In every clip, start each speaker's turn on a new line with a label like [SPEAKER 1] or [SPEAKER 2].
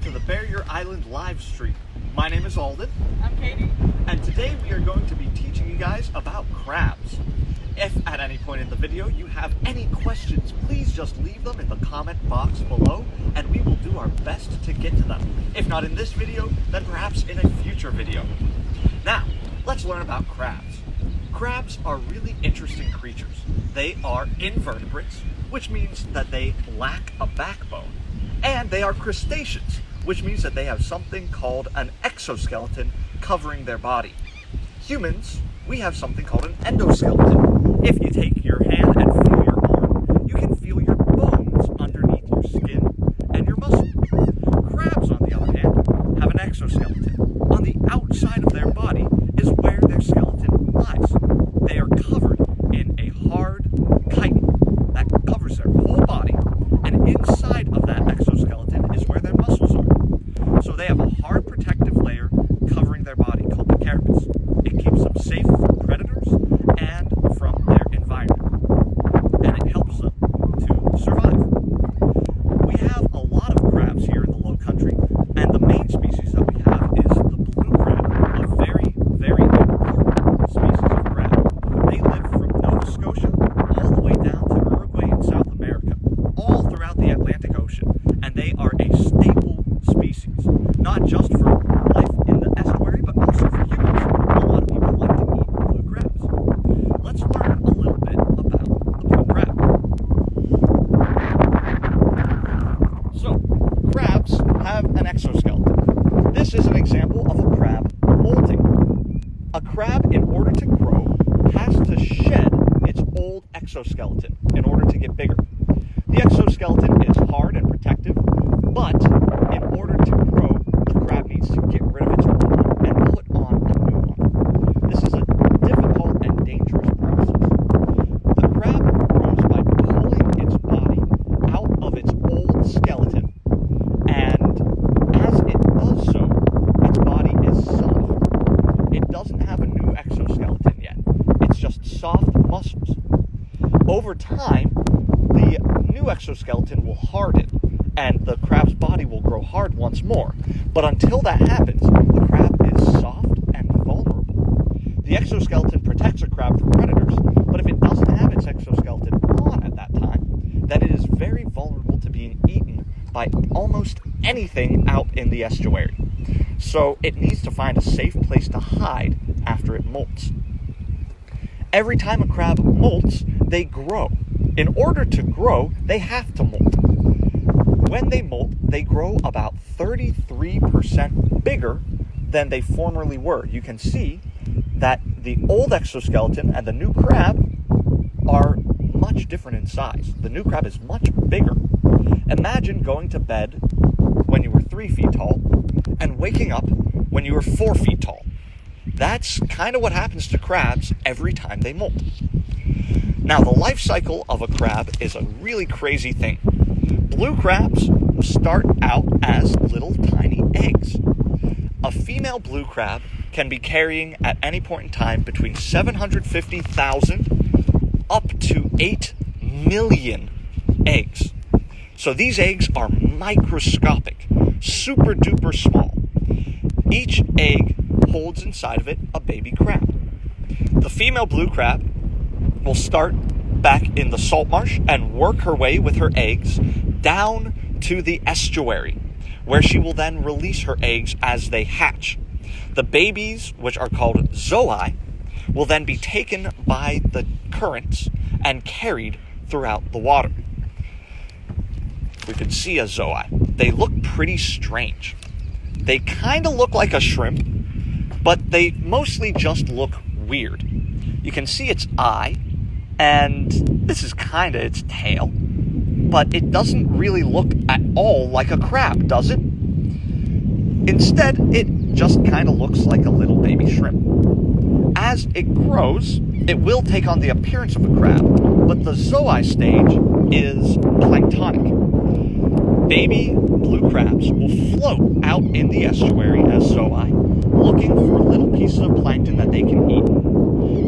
[SPEAKER 1] to the Barrier Island live stream. My name is Alden.
[SPEAKER 2] I'm Katie.
[SPEAKER 1] And today we are going to be teaching you guys about crabs. If at any point in the video you have any questions, please just leave them in the comment box below and we will do our best to get to them. If not in this video, then perhaps in a future video. Now, let's learn about crabs. Crabs are really interesting creatures. They are invertebrates, which means that they lack a backbone. And they are crustaceans, which means that they have something called an exoskeleton covering their body. Humans, we have something called an endoskeleton. If you take your hand and feel your arm, you can feel your bones underneath your skin and your muscle. Crabs, on the other hand, have an exoskeleton. On the outside of their body is where their skeleton lies. They are covered in a hard chitin that covers their whole body, and inside of that exoskeleton is where their muscles are. So they have a hard protective layer covering their body called the carapace. It keeps them safe from predators and from their environment, and it helps them to survive. We have a lot of crabs here in the low country, and the main species that we have is the blue crab, a very, very important species of crab. They live from Nova Scotia all the way down to Uruguay in South America, all throughout the Atlantic Ocean, and they are a staple species, not just for life in the estuary, but also for humans. A lot of people like to eat blue crabs. Let's learn a little bit about the blue crab. So, crabs have an exoskeleton. This is an example of a crab molting. A crab, in order to grow, has to shed its old exoskeleton in order to get bigger. The exoskeleton is hard and protective, but in order to grow, the crab needs to get rid of its old one and put on a new one. This is a difficult and dangerous process. The crab grows by pulling its body out of its old skeleton, and as it does so, its body is soft. It doesn't have a new exoskeleton yet. It's just soft muscles. Over time, the new exoskeleton will harden and the crab's body will grow hard once more. But until that happens, the crab is soft and vulnerable. The exoskeleton protects a crab from predators, but if it doesn't have its exoskeleton on at that time, then it is very vulnerable to being eaten by almost anything out in the estuary. So it needs to find a safe place to hide after it molts. Every time a crab molts, they grow. In order to grow, they have to molt. When they molt, they grow about 33% bigger than they formerly were. You can see that the old exoskeleton and the new crab are much different in size. The new crab is much bigger. Imagine going to bed when you were 3 feet tall and waking up when you were 4 feet tall. That's kind of what happens to crabs every time they molt. Now, the life cycle of a crab is a really crazy thing. Blue crabs start out as little tiny eggs. A female blue crab can be carrying at any point in time between 750,000 up to 8 million eggs. So these eggs are microscopic, super duper small. Each egg holds inside of it a baby crab. The female blue crab will start back in the salt marsh and work her way with her eggs down to the estuary, where she will then release her eggs as they hatch. The babies, which are called Zoey, will then be taken by the currents and carried throughout the water. We can see a Zoey. They look pretty strange. They kind of look like a shrimp, but they mostly just look weird. You can see its eye, and this is kind of its tail, but it doesn't really look at all like a crab, does it? Instead, it just kind of looks like a little baby shrimp. As it grows, it will take on the appearance of a crab, but the Zoey stage is planktonic. Baby blue crabs will float out in the estuary as Zoey, looking for little pieces of plankton that they can eat.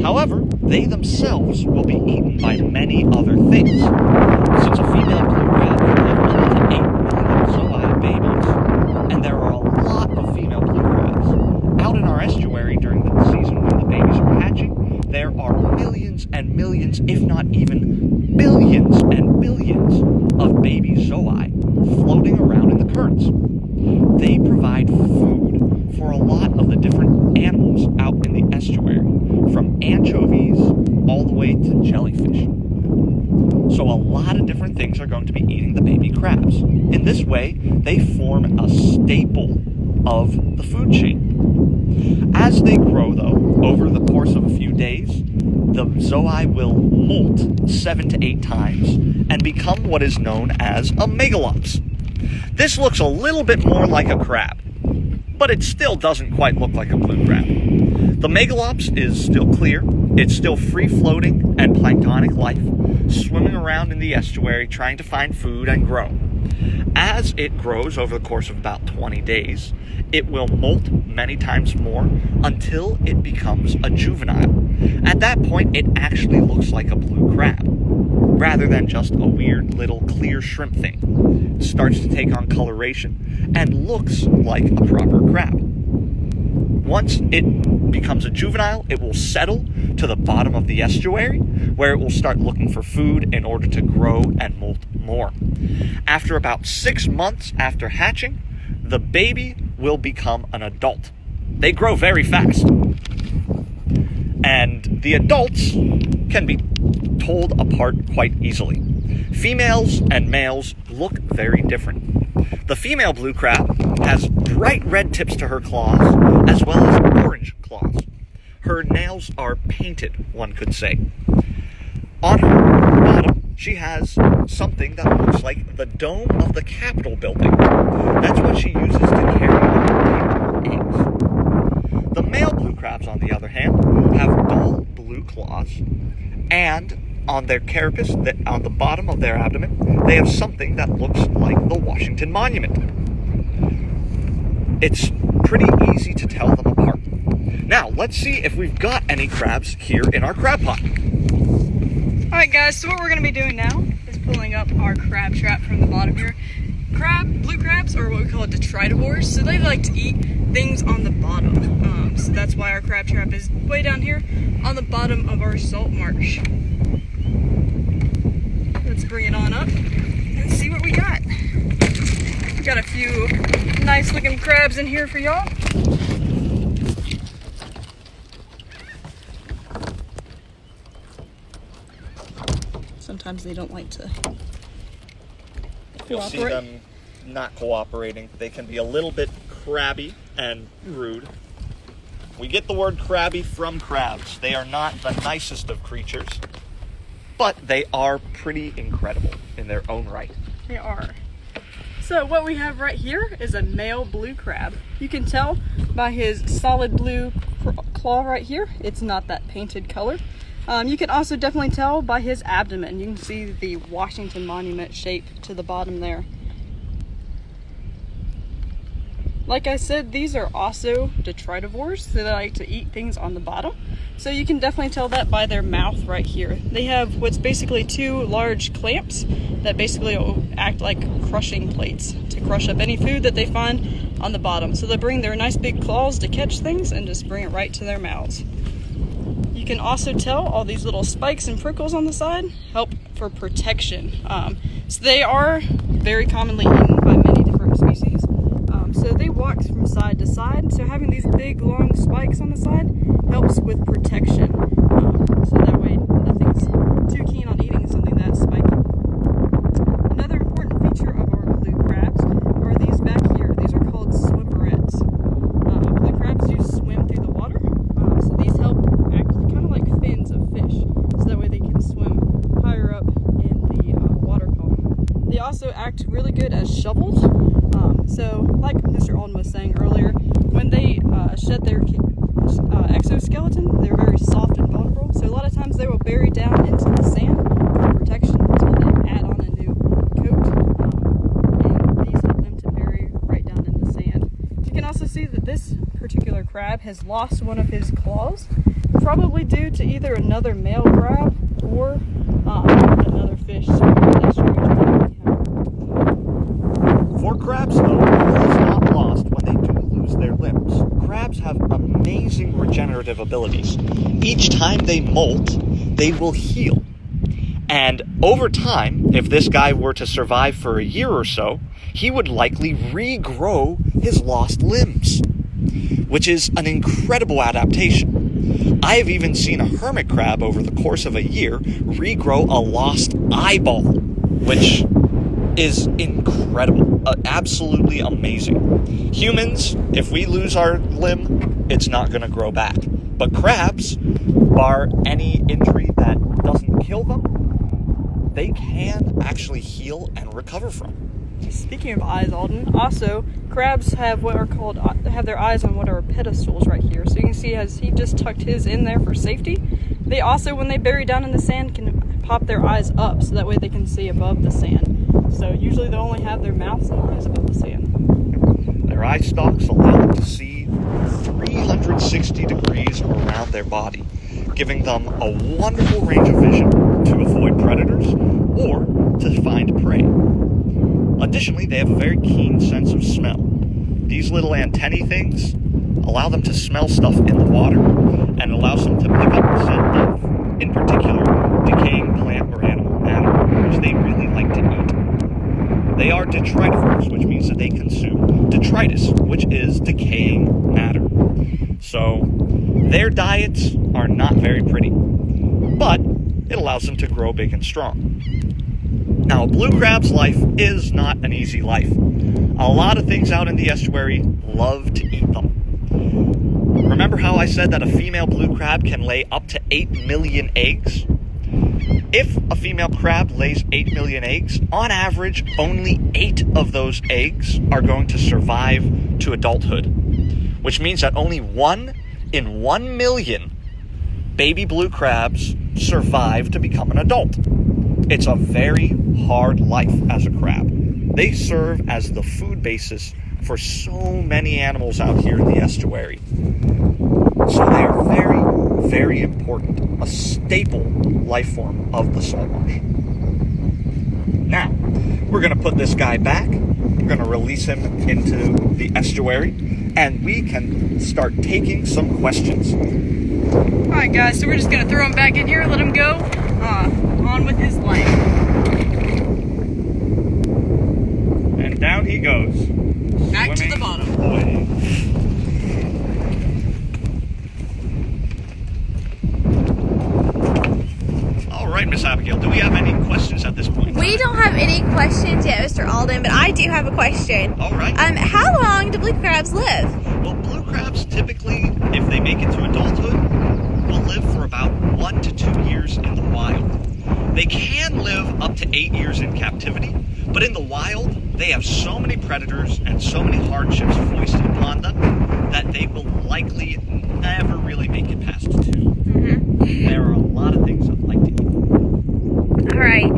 [SPEAKER 1] However, they themselves will be eaten by many other things. Since a female blue crab can have up to 8 million Zoey babies, and millions and billions of baby zoei floating around in the currents. They provide food for a lot of the different animals out in the estuary, from anchovies all the way to jellyfish. So a lot of different things are going to be eating the baby crabs. In this way, they form a staple of the food chain. As they grow, though, over the course of a few days, the zoei will molt 7 to 8 times and become what is known as a megalops. This looks a little bit more like a crab, but it still doesn't quite look like a blue crab. The megalops is still clear, it's still free-floating and planktonic life, swimming around in the estuary trying to find food and grow. As it grows over the course of about 20 days, it will molt many times more until it becomes a juvenile. At that point, it actually looks like a blue crab, rather than just a weird little clear shrimp thing. It starts to take on coloration and looks like a proper crab. Once it becomes a juvenile, it will settle to the bottom of the estuary, where it will start looking for food in order to grow and molt more. After about 6 months after hatching, the baby will become an adult. They grow very fast. And the adults can be told apart quite easily. Females and males look very different. The female blue crab has bright red tips to her claws, as well as orange claws. Her nails are painted, one could say. On her bottom, she has something that looks like the dome of the Capitol building. That's what she uses to carry her eggs. The male blue crabs, on the other hand, have dull blue claws, and on their carapace, on the bottom of their abdomen, they have something that looks like the Washington Monument. It's pretty easy to tell them apart. Now, let's see if we've got any crabs here in our crab pot.
[SPEAKER 2] Alright guys, so what we're going to be doing now is pulling up our crab trap from the bottom here. Blue crabs are what we call detritivores, so they like to eat things on the bottom. So that's why our crab trap is way down here on the bottom of our salt marsh. Let's bring it on up and see what we got. We got a few nice looking crabs in here for y'all. Sometimes they don't like to
[SPEAKER 1] You'll see them not cooperating. They can be a little bit crabby and rude. We get the word crabby from crabs. They are not the nicest of creatures, but they are pretty incredible in their own right.
[SPEAKER 2] They are. So what we have right here is a male blue crab. You can tell by his solid blue claw right here, it's not that painted color. You can also definitely tell by his abdomen. You can see the Washington Monument shape to the bottom there. Like I said, these are also detritivores, so they like to eat things on the bottom. So you can definitely tell that by their mouth right here. They have what's basically 2 large clamps that basically act like crushing plates to crush up any food that they find on the bottom. So they bring their nice big claws to catch things and just bring it right to their mouths. You can also tell all these little spikes and prickles on the side help for protection. So they are very commonly eaten by many different species. So they walk from side to side. So having these big long spikes on the side helps with protection. So that way nothing's too keen on eating something that's spiky. Another important feature of our blue crabs are these back here. These are called swimmerets. Blue crabs do swim through the water. So these help act kind of like fins of fish, so that way they can swim higher up in the water column. They also act really good as shovels. So like Mr. Alden was saying earlier, when they shed their exoskeleton, they're very soft and vulnerable. So a lot of times they will bury down into the sand for protection until they add on a new coat. And these help them to bury right down in the sand. You can also see that this particular crab has lost one of his claws, probably due to either another male crab or another fish.
[SPEAKER 1] For crabs, though, all is not lost when they do lose their limbs. Crabs have amazing regenerative abilities. Each time they molt, they will heal. And over time, if this guy were to survive for a year or so, he would likely regrow his lost limbs, which is an incredible adaptation. I have even seen a hermit crab over the course of a year regrow a lost eyeball, which is incredible, absolutely amazing. Humans, if we lose our limb, it's not going to grow back. But crabs, bar any injury that doesn't kill them, they can actually heal and recover from.
[SPEAKER 2] Speaking of eyes, Alden, also crabs have what are called have their eyes on what are pedestals right here. So you can see as he just tucked his in there for safety. They also, when they bury down in the sand, can pop their eyes up so that way they can see above the sand. So usually they only have their mouths and eyes above the sand.
[SPEAKER 1] Their eye stalks allow them to see 360 degrees around their body, giving them a wonderful range of vision to avoid predators or to find prey. Additionally, they have a very keen sense of smell. These little antennae things allow them to smell stuff in the water and allows them to pick up the scent of, in particular, decaying plant or animal matter, which they really like to eat. They are detritivores, which means that they consume detritus, which is decaying matter. So their diets are not very pretty, but it allows them to grow big and strong. Now, a blue crab's life is not an easy life. A lot of things out in the estuary love to eat them. Remember how I said that a female blue crab can lay up to 8 million eggs? If a female crab lays 8 million eggs, on average, only 8 of those eggs are going to survive to adulthood, which means that only 1 in 1 million baby blue crabs survive to become an adult. It's a very hard life as a crab. They serve as the food basis for so many animals out here in the estuary. So they are very, very important, a staple life form of the salt marsh. Now, we're going to put this guy back. We're going to release him into the estuary, and we can start taking some questions.
[SPEAKER 2] Alright guys, so we're just going to throw him back in here and let him go on with his life.
[SPEAKER 1] And down he goes.
[SPEAKER 2] Back to the bottom.
[SPEAKER 1] Away. All right, Miss Abigail, do we have any questions at this point?
[SPEAKER 3] We don't have any questions yet, Mr. Alden, but I do have a question.
[SPEAKER 1] All right.
[SPEAKER 3] How long do blue crabs live?
[SPEAKER 1] Well, blue crabs typically, if they make it to adulthood, will live for about 1 to 2 years in the wild. They can live up to 8 years in captivity, but in the wild, they have so many predators and so many hardships foisted upon them that they will likely never really make it past 2. Mm-hmm. There are a lot of things I'd like to eat.
[SPEAKER 3] All right.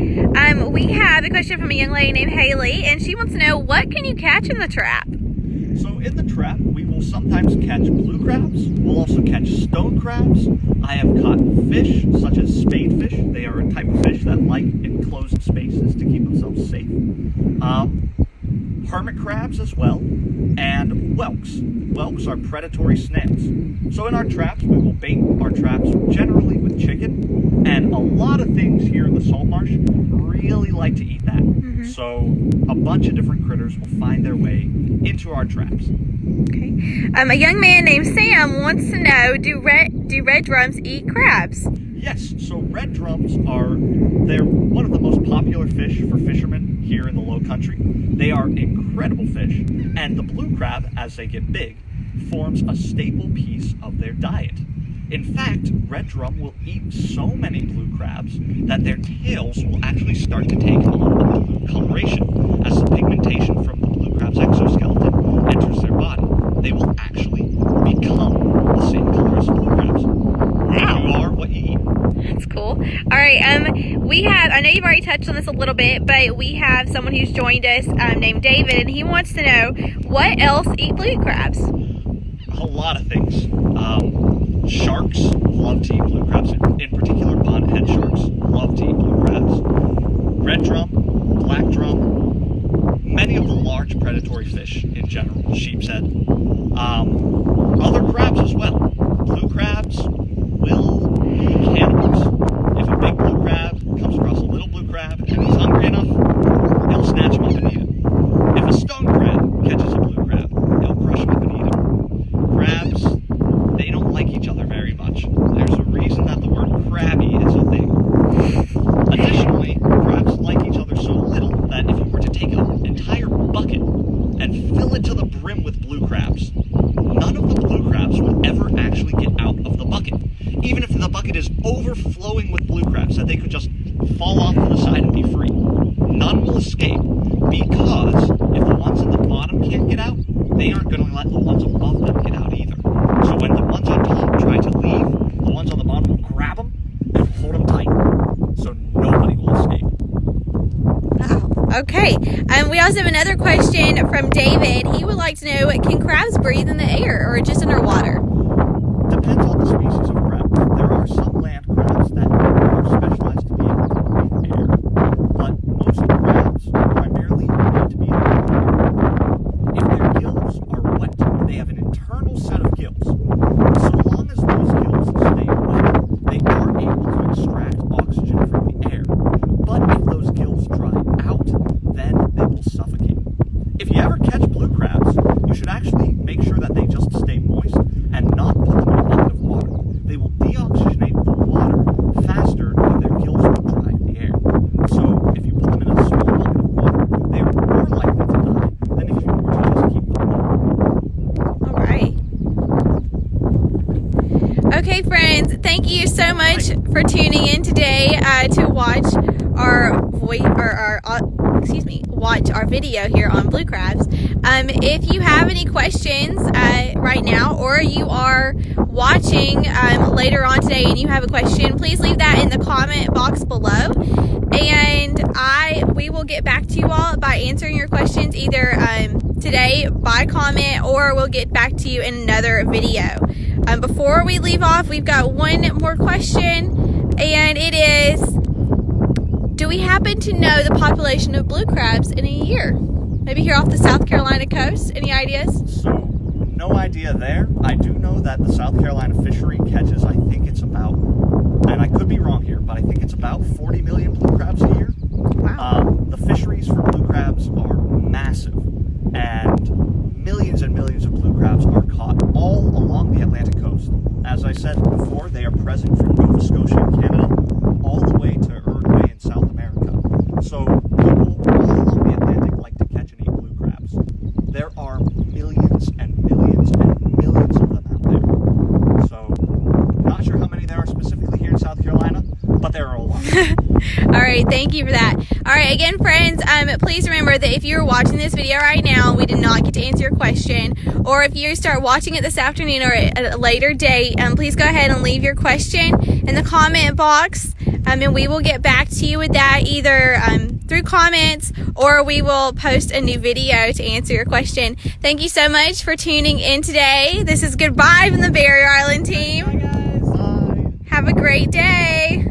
[SPEAKER 3] We have a question from a young lady named Haley, and she wants to know, what can you catch in the trap?
[SPEAKER 1] So in the trap, we will sometimes catch blue crabs. We'll also catch stone crabs. I have caught fish, such as spadefish. They are a type of fish that like enclosed spaces to keep themselves safe. Hermit crabs as well, and whelks. Whelks are predatory snails. So in our traps, we will bait our traps generally with chicken, and a lot of things here in the salt marsh really like to eat that. Mm-hmm. So a bunch of different critters will find their way into our traps.
[SPEAKER 3] Okay. A young man named Sam wants to know, do red drums eat crabs?
[SPEAKER 1] Yes, so red drums they're one of the most popular fish for fishermen here in the low country. They are incredible fish, and the blue crab, as they get big, forms a staple piece of their diet. In fact, red drum will eat so many blue crabs that their tails will actually start to take on a blue coloration. As the pigmentation from the blue crab's exoskeleton enters their body, they will actually become the same color as blue crabs.
[SPEAKER 3] Wow.
[SPEAKER 1] You are what you eat.
[SPEAKER 3] That's cool. All right, I know you've already touched on this a little bit, but we have someone who's joined us named David, and he wants to know, what else eat blue crabs?
[SPEAKER 1] A lot of things. Sharks love to eat blue crabs. In particular, bonhead sharks love to eat blue crabs. Red drum, black drum, many of the large predatory fish in general, sheep's head. Other crabs as well. Blue crabs will be cannibals. If a big blue crab comes across a
[SPEAKER 3] Okay. We also have another question from David. He would like to know, can crabs breathe in the air or just underwater?
[SPEAKER 1] Depends on the species of crab. There are some land crabs that are specialized to be able to breathe air, but most crabs primarily need to be in the water. If their gills are wet, they have an internal set of gills. So long as those gills stay wet, they are able to extract oxygen from the air. But if those gills dry out, then they will suffocate. If you ever catch blue crabs, you should actually make sure that they just stay moist and not put them in a bucket of water. They will deoxygenate the water faster than their gills will dry in the air. So if you put them in a small bucket of water, they are more likely to die than if you were to just keep them warm.
[SPEAKER 3] All right. Okay, friends, thank you so much for tuning in today to watch watch our video here on blue crabs. If you have any questions right now, or you are watching later on today and you have a question, please leave that in the comment box below, and we will get back to you all by answering your questions either today by comment, or we'll get back to you in another video. Before we leave off, we've got one more question, and it is, do we happen to know the population of blue crabs in a year? Maybe here off the South Carolina coast? Any ideas?
[SPEAKER 1] So, no idea there. I do know that the South Carolina fishery catches, I think it's about, and I could be wrong here, but I think it's about 40 million blue crabs a year.
[SPEAKER 3] Wow.
[SPEAKER 1] The fisheries for blue crabs are massive, and millions of blue crabs are caught all along the Atlantic coast. As I said before, they are present from Nova Scotia in Canada all the way to Uruguay in South America. So people all along the Atlantic like to catch and eat blue crabs. There are millions and millions and millions of them out there. So not sure how many there are specifically here in South Carolina, but there are a lot.
[SPEAKER 3] All right, thank you for that. All right, again, friends, please remember that if you're watching this video right now and we did not get to answer your question, or if you start watching it this afternoon or at a later date, please go ahead and leave your question in the comment box, and we will get back to you with that either through comments, or we will post a new video to answer your question. Thank you so much for tuning in today. This is goodbye from the Barrier Island team.
[SPEAKER 1] Bye, guys. Bye.
[SPEAKER 3] Have a great day.